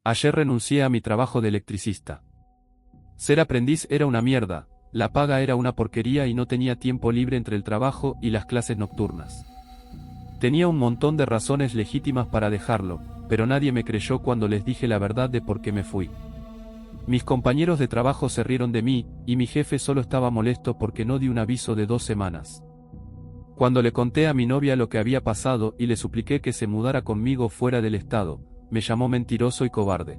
Ayer renuncié a mi trabajo de electricista. Ser aprendiz era una mierda, la paga era una porquería y no tenía tiempo libre entre el trabajo y las clases nocturnas. Tenía un montón de razones legítimas para dejarlo, pero nadie me creyó cuando les dije la verdad de por qué me fui. Mis compañeros de trabajo se rieron de mí, y mi jefe solo estaba molesto porque no di un aviso de 2 semanas. Cuando le conté a mi novia lo que había pasado y le supliqué que se mudara conmigo fuera del estado, me llamó mentiroso y cobarde.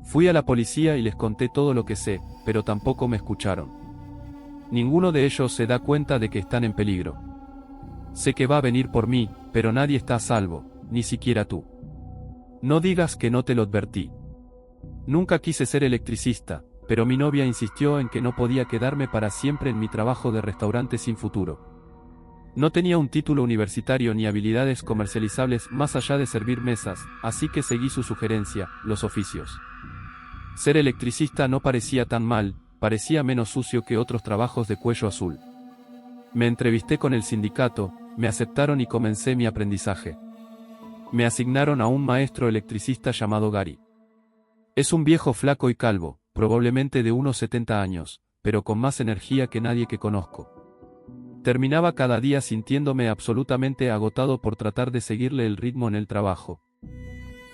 Fui a la policía y les conté todo lo que sé, pero tampoco me escucharon. Ninguno de ellos se da cuenta de que están en peligro. Sé que va a venir por mí, pero nadie está a salvo, ni siquiera tú. No digas que no te lo advertí. Nunca quise ser electricista, pero mi novia insistió en que no podía quedarme para siempre en mi trabajo de restaurante sin futuro. No tenía un título universitario ni habilidades comercializables más allá de servir mesas, así que seguí su sugerencia, los oficios. Ser electricista no parecía tan mal, parecía menos sucio que otros trabajos de cuello azul. Me entrevisté con el sindicato, me aceptaron y comencé mi aprendizaje. Me asignaron a un maestro electricista llamado Gary. Es un viejo flaco y calvo, probablemente de unos 70 años, pero con más energía que nadie que conozco. Terminaba cada día sintiéndome absolutamente agotado por tratar de seguirle el ritmo en el trabajo.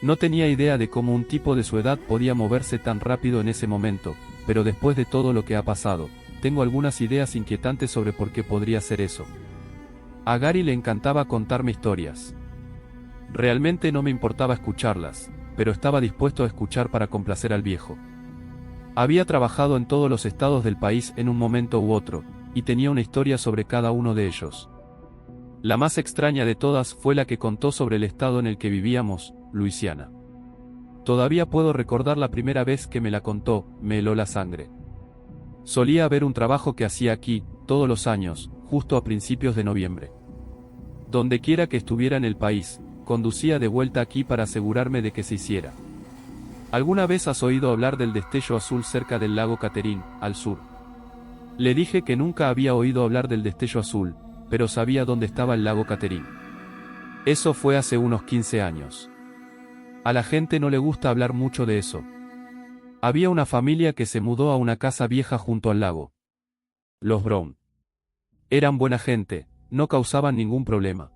No tenía idea de cómo un tipo de su edad podía moverse tan rápido en ese momento, pero después de todo lo que ha pasado, tengo algunas ideas inquietantes sobre por qué podría ser eso. A Gary le encantaba contarme historias. Realmente no me importaba escucharlas, pero estaba dispuesto a escuchar para complacer al viejo. Había trabajado en todos los estados del país en un momento u otro, y tenía una historia sobre cada uno de ellos. La más extraña de todas fue la que contó sobre el estado en el que vivíamos, Luisiana. Todavía puedo recordar la primera vez que me la contó, me heló la sangre. Solía haber un trabajo que hacía aquí, todos los años, justo a principios de noviembre. Donde quiera que estuviera en el país, conducía de vuelta aquí para asegurarme de que se hiciera. ¿Alguna vez has oído hablar del destello azul cerca del lago Catherine, al sur? Le dije que nunca había oído hablar del destello azul, pero sabía dónde estaba el lago Catherine. Eso fue hace unos 15 años. A la gente no le gusta hablar mucho de eso. Había una familia que se mudó a una casa vieja junto al lago. Los Brown. Eran buena gente, no causaban ningún problema.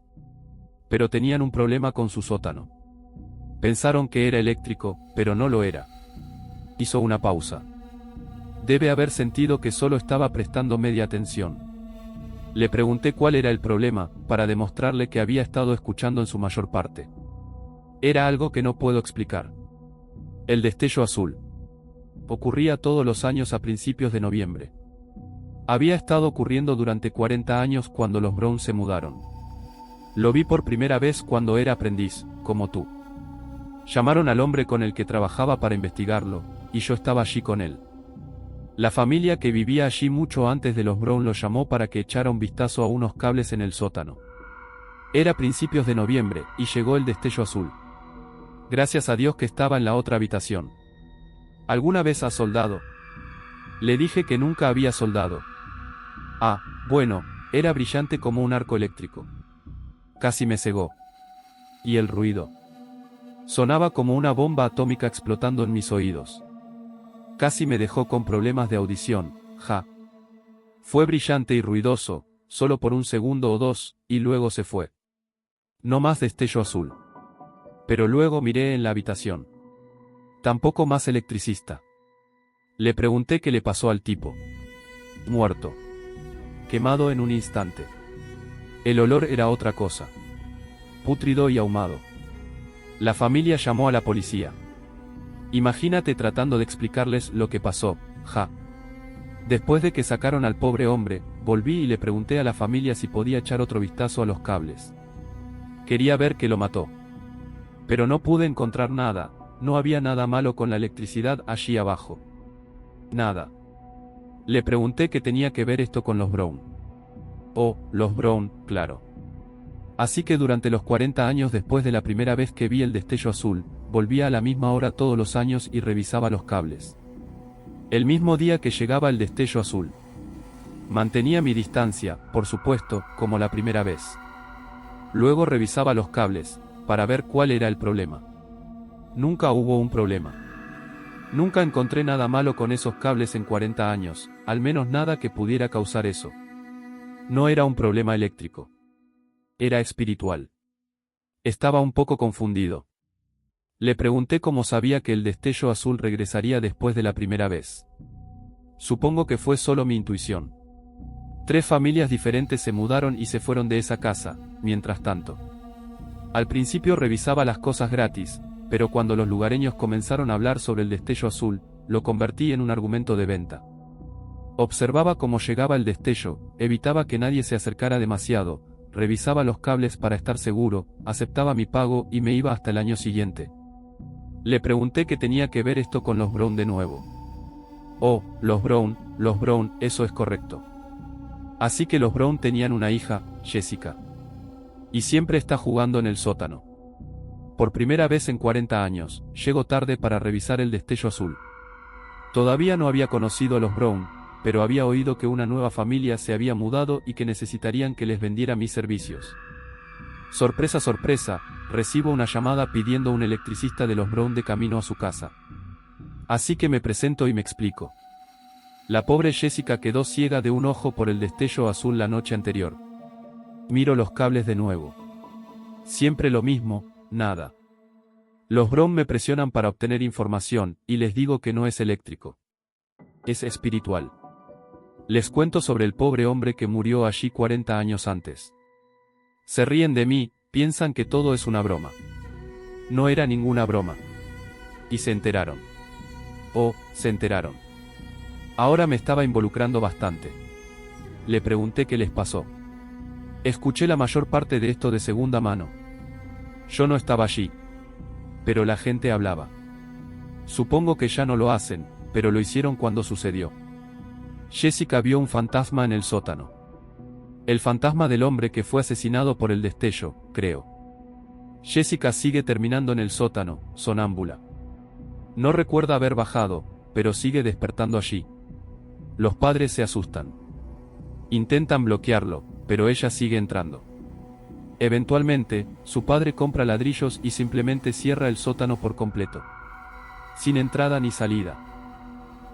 Pero tenían un problema con su sótano. Pensaron que era eléctrico, pero no lo era. Hizo una pausa. Debe haber sentido que solo estaba prestando media atención. Le pregunté cuál era el problema, para demostrarle que había estado escuchando en su mayor parte. Era algo que no puedo explicar. El destello azul. Ocurría todos los años a principios de noviembre. Había estado ocurriendo durante 40 años cuando los Brown se mudaron. Lo vi por primera vez cuando era aprendiz, como tú. Llamaron al hombre con el que trabajaba para investigarlo, y yo estaba allí con él. La familia que vivía allí mucho antes de los Brown lo llamó para que echara un vistazo a unos cables en el sótano. Era principios de noviembre, y llegó el destello azul. Gracias a Dios que estaba en la otra habitación. ¿Alguna vez has soldado? Le dije que nunca había soldado. Ah, bueno, era brillante como un arco eléctrico. Casi me cegó. Y el ruido. Sonaba como una bomba atómica explotando en mis oídos. Casi me dejó con problemas de audición, ja. Fue brillante y ruidoso, solo por un segundo o dos, y luego se fue. No más destello azul. Pero luego miré en la habitación. Tampoco más electricista. Le pregunté qué le pasó al tipo. Muerto. Quemado en un instante. El olor era otra cosa. Pútrido y ahumado. La familia llamó a la policía. Imagínate tratando de explicarles lo que pasó, ja. Después de que sacaron al pobre hombre, volví y le pregunté a la familia si podía echar otro vistazo a los cables. Quería ver qué lo mató. Pero no pude encontrar nada, no había nada malo con la electricidad allí abajo. Nada. Le pregunté qué tenía que ver esto con los Brown. Oh, los Brown, claro. Así que durante los 40 años después de la primera vez que vi el destello azul, volvía a la misma hora todos los años y revisaba los cables. El mismo día que llegaba el destello azul. Mantenía mi distancia, por supuesto, como la primera vez. Luego revisaba los cables, para ver cuál era el problema. Nunca hubo un problema. Nunca encontré nada malo con esos cables en 40 años, al menos nada que pudiera causar eso. No era un problema eléctrico. Era espiritual. Estaba un poco confundido. Le pregunté cómo sabía que el destello azul regresaría después de la primera vez. Supongo que fue solo mi intuición. 3 familias diferentes se mudaron y se fueron de esa casa, mientras tanto. Al principio revisaba las cosas gratis, pero cuando los lugareños comenzaron a hablar sobre el destello azul, lo convertí en un argumento de venta. Observaba cómo llegaba el destello, evitaba que nadie se acercara demasiado, revisaba los cables para estar seguro, aceptaba mi pago y me iba hasta el año siguiente. Le pregunté qué tenía que ver esto con los Brown de nuevo. Oh, los Brown, eso es correcto. Así que los Brown tenían una hija, Jessica. Y siempre está jugando en el sótano. Por primera vez en 40 años, llego tarde para revisar el destello azul. Todavía no había conocido a los Brown, pero había oído que una nueva familia se había mudado y que necesitarían que les vendiera mis servicios. Sorpresa, sorpresa, recibo una llamada pidiendo un electricista de los Brown de camino a su casa. Así que me presento y me explico. La pobre Jessica quedó ciega de un ojo por el destello azul la noche anterior. Miro los cables de nuevo. Siempre lo mismo, nada. Los Brown me presionan para obtener información, y les digo que no es eléctrico. Es espiritual. Les cuento sobre el pobre hombre que murió allí 40 años antes. Se ríen de mí, piensan que todo es una broma. No era ninguna broma. Y se enteraron. Oh, se enteraron. Ahora me estaba involucrando bastante. Le pregunté qué les pasó. Escuché la mayor parte de esto de segunda mano. Yo no estaba allí. Pero la gente hablaba. Supongo que ya no lo hacen, pero lo hicieron cuando sucedió. Jessica vio un fantasma en el sótano. El fantasma del hombre que fue asesinado por el destello, creo. Jessica sigue terminando en el sótano, sonámbula. No recuerda haber bajado, pero sigue despertando allí. Los padres se asustan. Intentan bloquearlo, pero ella sigue entrando. Eventualmente, su padre compra ladrillos y simplemente cierra el sótano por completo. Sin entrada ni salida.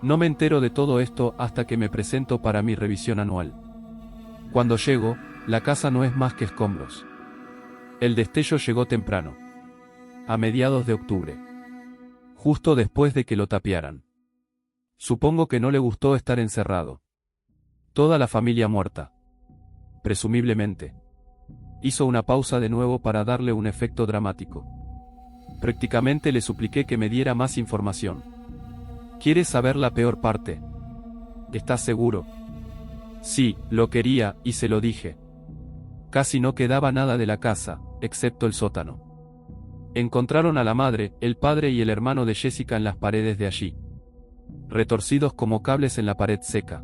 No me entero de todo esto hasta que me presento para mi revisión anual. Cuando llego, la casa no es más que escombros. El destello llegó temprano. A mediados de octubre. Justo después de que lo tapiaran. Supongo que no le gustó estar encerrado. Toda la familia muerta. Presumiblemente. Hizo una pausa de nuevo para darle un efecto dramático. Prácticamente le supliqué que me diera más información. ¿Quieres saber la peor parte? ¿Estás seguro? Sí, lo quería, y se lo dije. Casi no quedaba nada de la casa, excepto el sótano. Encontraron a la madre, el padre y el hermano de Jessica en las paredes de allí. Retorcidos como cables en la pared seca.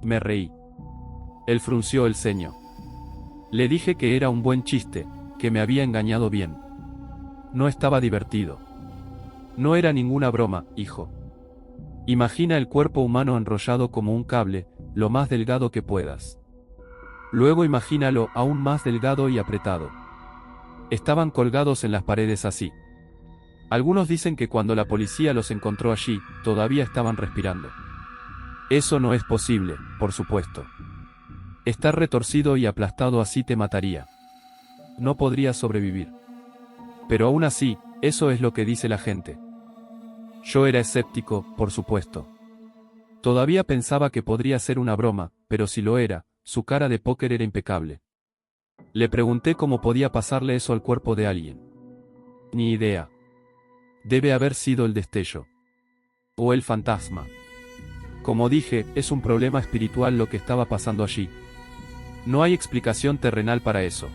Me reí. Él frunció el ceño. Le dije que era un buen chiste, que me había engañado bien. No estaba divertido. No era ninguna broma, hijo. Imagina el cuerpo humano enrollado como un cable, lo más delgado que puedas. Luego imagínalo aún más delgado y apretado. Estaban colgados en las paredes así. Algunos dicen que cuando la policía los encontró allí, todavía estaban respirando. Eso no es posible, por supuesto. Estar retorcido y aplastado así te mataría. No podrías sobrevivir. Pero aún así, eso es lo que dice la gente. Yo era escéptico, por supuesto. Todavía pensaba que podría ser una broma, pero si lo era, su cara de póker era impecable. Le pregunté cómo podía pasarle eso al cuerpo de alguien. Ni idea. Debe haber sido el destello. O el fantasma. Como dije, es un problema espiritual lo que estaba pasando allí. No hay explicación terrenal para eso.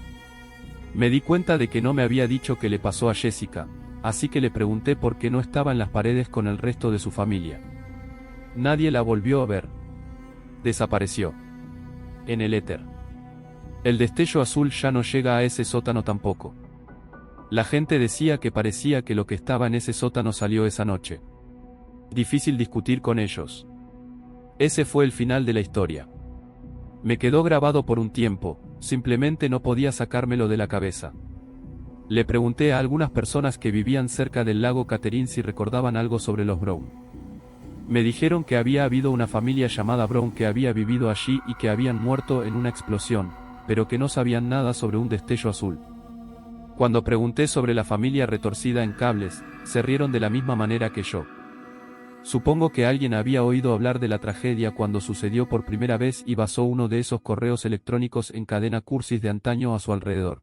Me di cuenta de que no me había dicho qué le pasó a Jessica, así que le pregunté por qué no estaba en las paredes con el resto de su familia. Nadie la volvió a ver. Desapareció. En el éter. El destello azul ya no llega a ese sótano tampoco. La gente decía que parecía que lo que estaba en ese sótano salió esa noche. Difícil discutir con ellos. Ese fue el final de la historia. Me quedó grabado por un tiempo, simplemente no podía sacármelo de la cabeza. Le pregunté a algunas personas que vivían cerca del lago Catherine si recordaban algo sobre los Brown. Me dijeron que había habido una familia llamada Brown que había vivido allí y que habían muerto en una explosión, pero que no sabían nada sobre un destello azul. Cuando pregunté sobre la familia retorcida en cables, se rieron de la misma manera que yo. Supongo que alguien había oído hablar de la tragedia cuando sucedió por primera vez y basó uno de esos correos electrónicos en cadena cursis de antaño a su alrededor.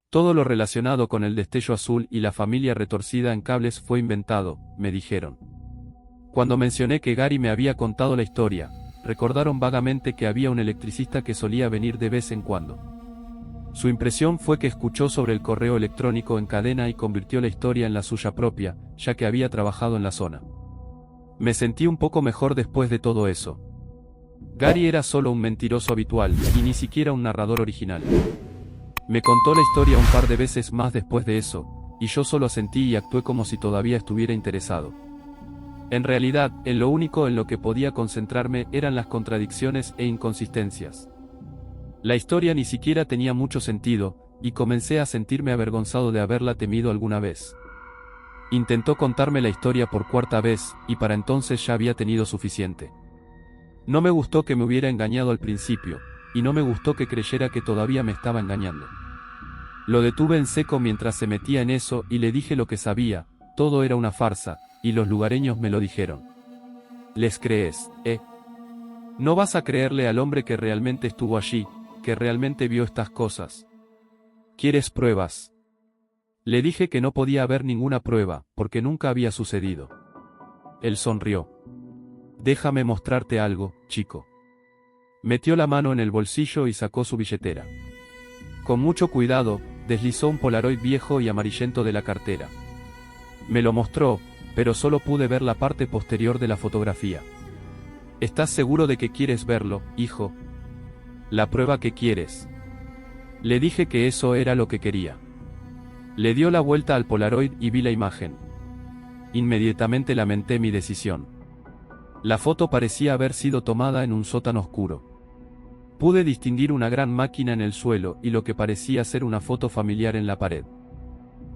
Todo lo relacionado con el destello azul y la familia retorcida en cables fue inventado, me dijeron. Cuando mencioné que Gary me había contado la historia, recordaron vagamente que había un electricista que solía venir de vez en cuando. Su impresión fue que escuchó sobre el correo electrónico en cadena y convirtió la historia en la suya propia, ya que había trabajado en la zona. Me sentí un poco mejor después de todo eso. Gary era solo un mentiroso habitual, y ni siquiera un narrador original. Me contó la historia un par de veces más después de eso, y yo solo asentí y actué como si todavía estuviera interesado. En realidad, en lo único en lo que podía concentrarme eran las contradicciones e inconsistencias. La historia ni siquiera tenía mucho sentido, y comencé a sentirme avergonzado de haberla temido alguna vez. Intentó contarme la historia por cuarta vez, y para entonces ya había tenido suficiente. No me gustó que me hubiera engañado al principio, y no me gustó que creyera que todavía me estaba engañando. Lo detuve en seco mientras se metía en eso y le dije lo que sabía, todo era una farsa, y los lugareños me lo dijeron. ¿Les crees, ¿No vas a creerle al hombre que realmente estuvo allí, que realmente vio estas cosas? ¿Quieres pruebas? Le dije que no podía haber ninguna prueba, porque nunca había sucedido. Él sonrió. Déjame mostrarte algo, chico. Metió la mano en el bolsillo y sacó su billetera. Con mucho cuidado, deslizó un Polaroid viejo y amarillento de la cartera. Me lo mostró, pero solo pude ver la parte posterior de la fotografía. ¿Estás seguro de que quieres verlo, hijo? La prueba que quieres. Le dije que eso era lo que quería. Le dio la vuelta al Polaroid y vi la imagen. Inmediatamente lamenté mi decisión. La foto parecía haber sido tomada en un sótano oscuro. Pude distinguir una gran máquina en el suelo y lo que parecía ser una foto familiar en la pared.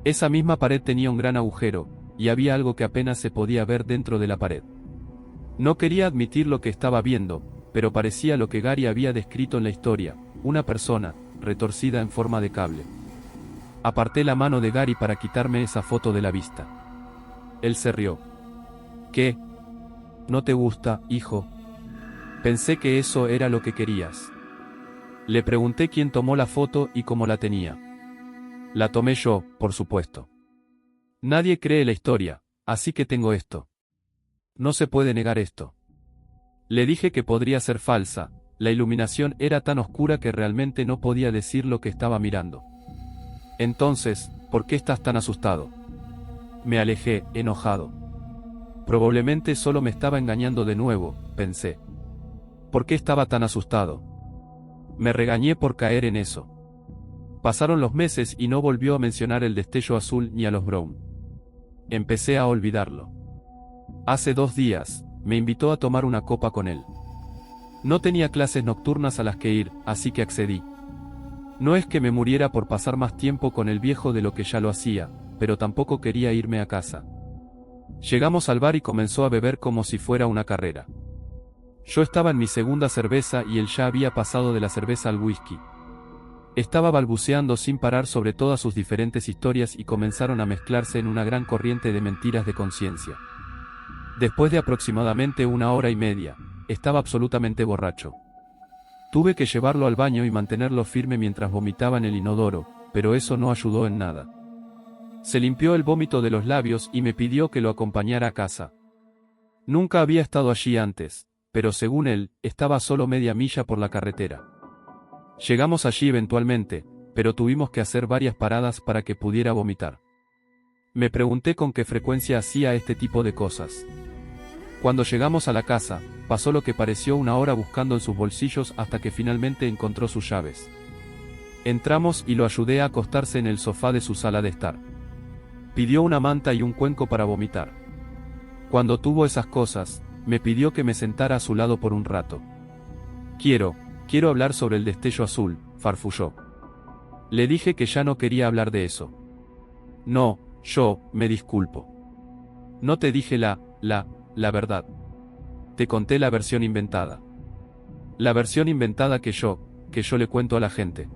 Esa misma pared tenía un gran agujero, y había algo que apenas se podía ver dentro de la pared. No quería admitir lo que estaba viendo, pero parecía lo que Gary había descrito en la historia, una persona, retorcida en forma de cable. Aparté la mano de Gary para quitarme esa foto de la vista. Él se rió. ¿Qué? ¿No te gusta, hijo? Pensé que eso era lo que querías. Le pregunté quién tomó la foto y cómo la tenía. La tomé yo, por supuesto. Nadie cree la historia, así que tengo esto. No se puede negar esto. Le dije que podría ser falsa, la iluminación era tan oscura que realmente no podía decir lo que estaba mirando. Entonces, ¿por qué estás tan asustado? Me alejé, enojado. Probablemente solo me estaba engañando de nuevo, pensé. ¿Por qué estaba tan asustado? Me regañé por caer en eso. Pasaron los meses y no volvió a mencionar el destello azul ni a los Brown. Empecé a olvidarlo. Hace 2 días, me invitó a tomar una copa con él. No tenía clases nocturnas a las que ir, así que accedí. No es que me muriera por pasar más tiempo con el viejo de lo que ya lo hacía, pero tampoco quería irme a casa. Llegamos al bar y comenzó a beber como si fuera una carrera. Yo estaba en mi segunda cerveza y él ya había pasado de la cerveza al whisky. Estaba balbuceando sin parar sobre todas sus diferentes historias y comenzaron a mezclarse en una gran corriente de mentiras de conciencia. Después de aproximadamente 1 hora y media, estaba absolutamente borracho. Tuve que llevarlo al baño y mantenerlo firme mientras vomitaba en el inodoro, pero eso no ayudó en nada. Se limpió el vómito de los labios y me pidió que lo acompañara a casa. Nunca había estado allí antes, pero según él, estaba a solo media milla por la carretera. Llegamos allí eventualmente, pero tuvimos que hacer varias paradas para que pudiera vomitar. Me pregunté con qué frecuencia hacía este tipo de cosas. Cuando llegamos a la casa, pasó lo que pareció 1 hora buscando en sus bolsillos hasta que finalmente encontró sus llaves. Entramos y lo ayudé a acostarse en el sofá de su sala de estar. Pidió una manta y un cuenco para vomitar. Cuando tuvo esas cosas, me pidió que me sentara a su lado por un rato. Quiero hablar sobre el destello azul, farfulló. Le dije que ya no quería hablar de eso. No, me disculpo. No te dije la verdad. Te conté la versión inventada. La versión inventada que yo le cuento a la gente.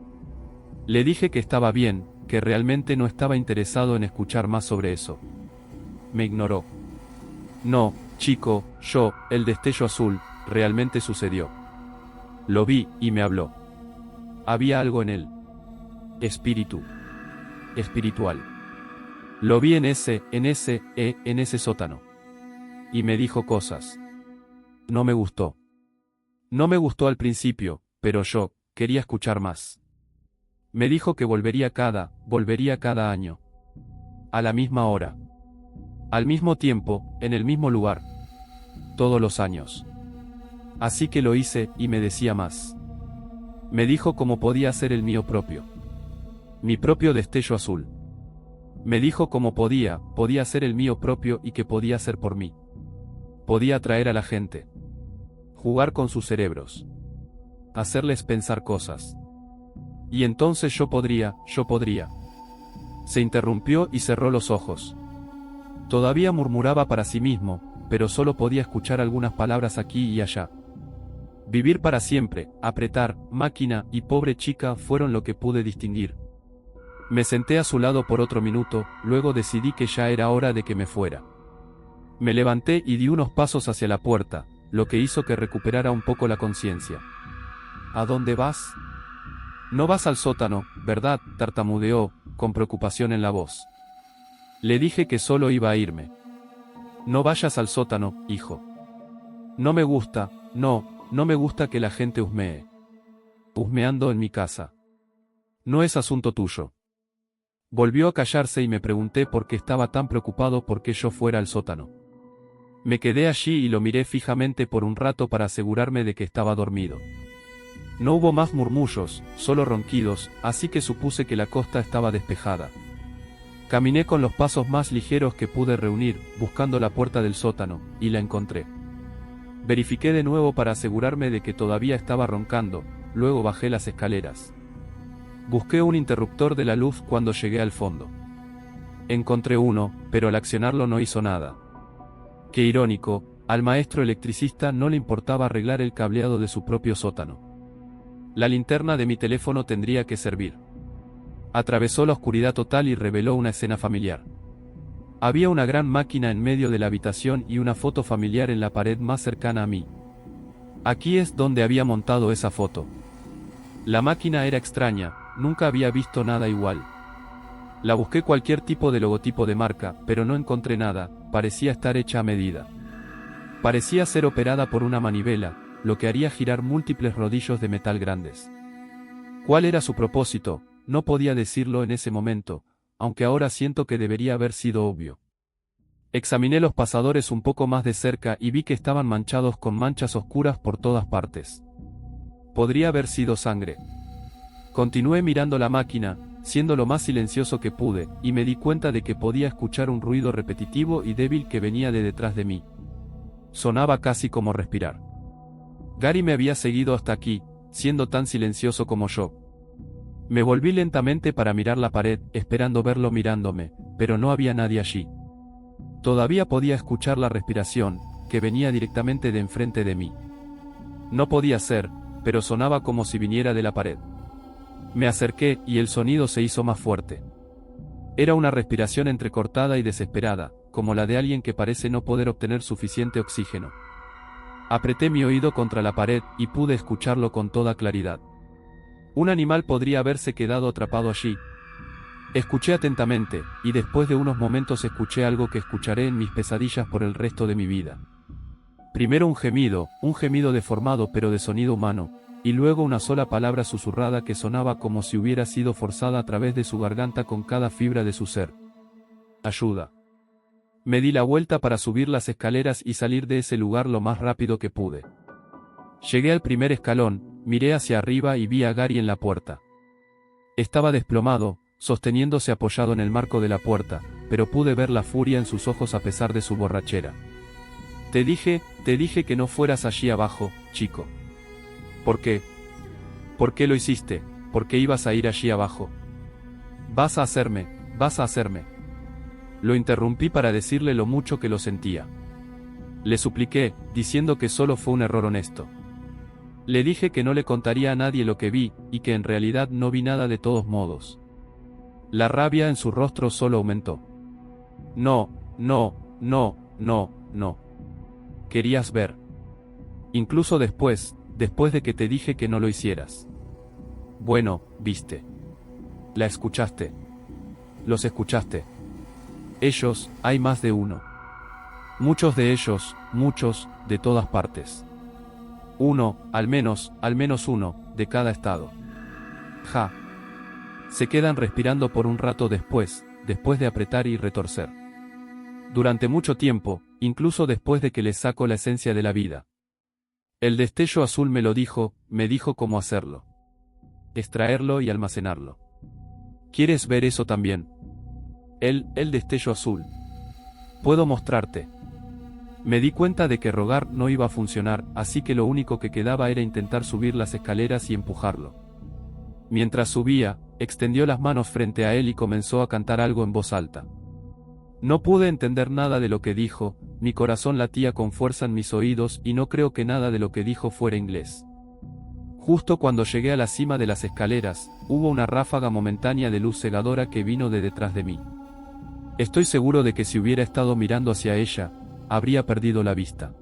Le dije que estaba bien, que realmente no estaba interesado en escuchar más sobre eso. Me ignoró. No, chico, el destello azul, realmente sucedió. Lo vi, y me habló. Había algo en él. Espiritual. Lo vi en ese sótano. Y me dijo cosas. No me gustó. No me gustó al principio, pero yo quería escuchar más. Me dijo que volvería cada año. A la misma hora. Al mismo tiempo, en el mismo lugar. Todos los años. Así que lo hice, y me decía más. Me dijo cómo podía ser el mío propio. Mi propio destello azul. Me dijo cómo podía ser el mío propio y que podía ser por mí. Podía atraer a la gente. Jugar con sus cerebros. Hacerles pensar cosas. Y entonces yo podría. Se interrumpió y cerró los ojos. Todavía murmuraba para sí mismo, pero solo podía escuchar algunas palabras aquí y allá. Vivir para siempre, apretar, máquina y pobre chica fueron lo que pude distinguir. Me senté a su lado por otro minuto, luego decidí que ya era hora de que me fuera. Me levanté y di unos pasos hacia la puerta, lo que hizo que recuperara un poco la conciencia. ¿A dónde vas? No vas al sótano, ¿verdad?, tartamudeó, con preocupación en la voz. Le dije que solo iba a irme. No vayas al sótano, hijo. No me gusta, no me gusta que la gente husmee. Husmeando en mi casa. No es asunto tuyo. Volvió a callarse y me pregunté por qué estaba tan preocupado por que yo fuera al sótano. Me quedé allí y lo miré fijamente por un rato para asegurarme de que estaba dormido. No hubo más murmullos, solo ronquidos, así que supuse que la costa estaba despejada. Caminé con los pasos más ligeros que pude reunir, buscando la puerta del sótano, y la encontré. Verifiqué de nuevo para asegurarme de que todavía estaba roncando, luego bajé las escaleras. Busqué un interruptor de la luz cuando llegué al fondo. Encontré uno, pero al accionarlo no hizo nada. Qué irónico, al maestro electricista no le importaba arreglar el cableado de su propio sótano. La linterna de mi teléfono tendría que servir. Atravesó la oscuridad total y reveló una escena familiar. Había una gran máquina en medio de la habitación y una foto familiar en la pared más cercana a mí. Aquí es donde había montado esa foto. La máquina era extraña, nunca había visto nada igual. La busqué cualquier tipo de logotipo de marca, pero no encontré nada, parecía estar hecha a medida. Parecía ser operada por una manivela, lo que haría girar múltiples rodillos de metal grandes. ¿Cuál era su propósito? No podía decirlo en ese momento, aunque ahora siento que debería haber sido obvio. Examiné los pasadores un poco más de cerca y vi que estaban manchados con manchas oscuras por todas partes. Podría haber sido sangre. Continué mirando la máquina, siendo lo más silencioso que pude, y me di cuenta de que podía escuchar un ruido repetitivo y débil que venía de detrás de mí. Sonaba casi como respirar. Gary me había seguido hasta aquí, siendo tan silencioso como yo. Me volví lentamente para mirar la pared, esperando verlo mirándome, pero no había nadie allí. Todavía podía escuchar la respiración, que venía directamente de enfrente de mí. No podía ser, pero sonaba como si viniera de la pared. Me acerqué, y el sonido se hizo más fuerte. Era una respiración entrecortada y desesperada, como la de alguien que parece no poder obtener suficiente oxígeno. Apreté mi oído contra la pared, y pude escucharlo con toda claridad. Un animal podría haberse quedado atrapado allí. Escuché atentamente, y después de unos momentos escuché algo que escucharé en mis pesadillas por el resto de mi vida. Primero un gemido deformado pero de sonido humano, y luego una sola palabra susurrada que sonaba como si hubiera sido forzada a través de su garganta con cada fibra de su ser. Ayuda. Me di la vuelta para subir las escaleras y salir de ese lugar lo más rápido que pude. Llegué al primer escalón, miré hacia arriba y vi a Gary en la puerta. Estaba desplomado, sosteniéndose apoyado en el marco de la puerta, pero pude ver la furia en sus ojos a pesar de su borrachera. Te dije que no fueras allí abajo, chico. ¿Por qué? ¿Por qué lo hiciste? ¿Por qué ibas a ir allí abajo? Vas a hacerme, vas a hacerme. Lo interrumpí para decirle lo mucho que lo sentía. Le supliqué, diciendo que solo fue un error honesto. Le dije que no le contaría a nadie lo que vi, y que en realidad no vi nada de todos modos. La rabia en su rostro solo aumentó. No, no, no, no, no. Querías ver. Incluso después de que te dije que no lo hicieras. Bueno, viste. La escuchaste. Los escuchaste. Ellos, hay más de uno. Muchos de ellos, muchos, de todas partes. Uno, al menos uno, de cada estado. Ja. Se quedan respirando por un rato después de apretar y retorcer. Durante mucho tiempo, incluso después de que les saco la esencia de la vida. El destello azul me dijo cómo hacerlo. Extraerlo y almacenarlo. ¿Quieres ver eso también? El destello azul. Puedo mostrarte. Me di cuenta de que rogar no iba a funcionar, así que lo único que quedaba era intentar subir las escaleras y empujarlo. Mientras subía, extendió las manos frente a él y comenzó a cantar algo en voz alta. No pude entender nada de lo que dijo, mi corazón latía con fuerza en mis oídos y no creo que nada de lo que dijo fuera inglés. Justo cuando llegué a la cima de las escaleras, hubo una ráfaga momentánea de luz cegadora que vino de detrás de mí. Estoy seguro de que si hubiera estado mirando hacia ella, habría perdido la vista.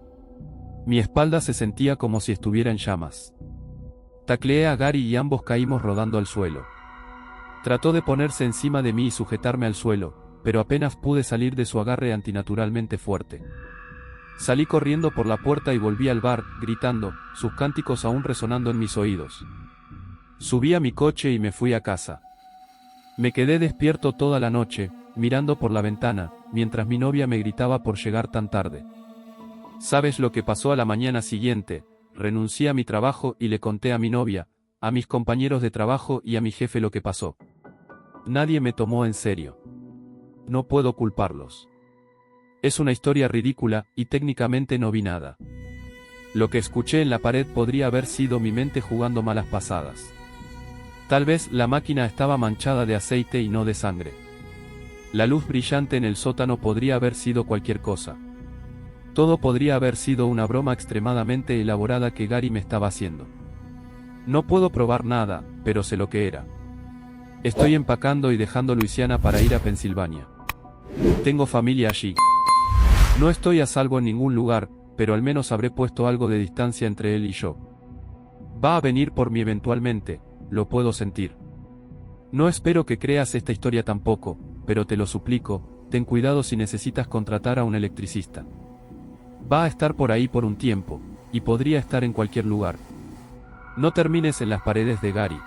Mi espalda se sentía como si estuviera en llamas. Tacleé a Gary y ambos caímos rodando al suelo. Trató de ponerse encima de mí y sujetarme al suelo, pero apenas pude salir de su agarre antinaturalmente fuerte. Salí corriendo por la puerta y volví al bar, gritando, sus cánticos aún resonando en mis oídos. Subí a mi coche y me fui a casa. Me quedé despierto toda la noche, mirando por la ventana, mientras mi novia me gritaba por llegar tan tarde. ¿Sabes lo que pasó a la mañana siguiente? Renuncié a mi trabajo y le conté a mi novia, a mis compañeros de trabajo y a mi jefe lo que pasó. Nadie me tomó en serio. No puedo culparlos. Es una historia ridícula, y técnicamente no vi nada. Lo que escuché en la pared podría haber sido mi mente jugando malas pasadas. Tal vez la máquina estaba manchada de aceite y no de sangre. La luz brillante en el sótano podría haber sido cualquier cosa. Todo podría haber sido una broma extremadamente elaborada que Gary me estaba haciendo. No puedo probar nada, pero sé lo que era. Estoy empacando y dejando Luisiana para ir a Pensilvania. Tengo familia allí. No estoy a salvo en ningún lugar, pero al menos habré puesto algo de distancia entre él y yo. Va a venir por mí eventualmente, lo puedo sentir. No espero que creas esta historia tampoco, pero te lo suplico, ten cuidado si necesitas contratar a un electricista. Va a estar por ahí por un tiempo, y podría estar en cualquier lugar. No termines en las paredes de Gary.